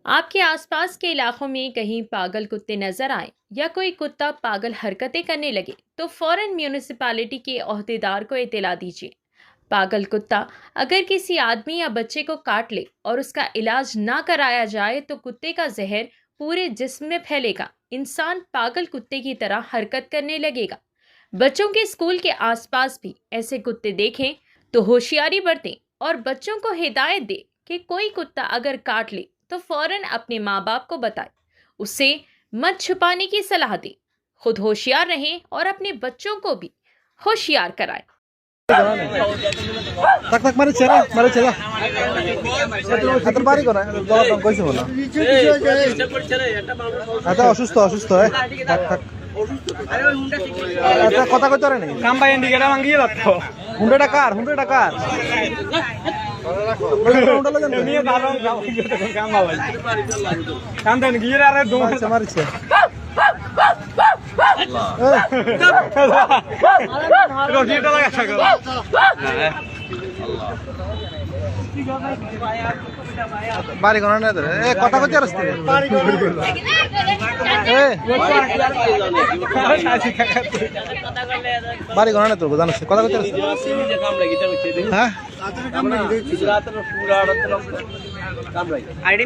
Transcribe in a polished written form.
आपके आसपास के इलाकों में कहीं पागल कुत्ते नजर आए या कोई कुत्ता पागल हरकतें करने लगे तो फौरन म्यूनिसिपैलिटी के ओहदेदार को इत्तला दीजिए। पागल कुत्ता अगर किसी आदमी या बच्चे को काट ले और उसका इलाज ना कराया जाए तो कुत्ते का जहर पूरे जिस्म में फैलेगा। इंसान पागल कुत्ते की तरह हरकत करने लगेगा। बच्चों के स्कूल के आसपास भी ऐसे कुत्ते देखें तो होशियारी बरतें और बच्चों को हिदायत दे कि कोई कुत्ता अगर काट ले तो फौरन अपने माँ बाप को बताए। उसे मत छुपाने की सलाह दे। खुद होशियार रहें और अपने बच्चों को भी होशियार कराएं। tak tak mari cera atar bari kora jawab dam কইছে বলা আচ্ছা অসুস্থ tak tak আচ্ছা কথা কইতে পারে নাকি কাম ভাই ইন্ডিকেটর ভাঙিয়ে দাও হুন্ডাটা কার হুন্ডা লাগেন নিয়ে ভালো কাম ভাই কাম দেন গিয়ে আরে দো মারছে রোজিটা লাগা থাকো বাড়ি কোন না এ কথা কইতে আসছে বাড়ি কোন না তো জানিস কথা কইতে আসছে হ্যাঁ কাম লাগি রাতের পুরা রাত কাম লাগি আইডি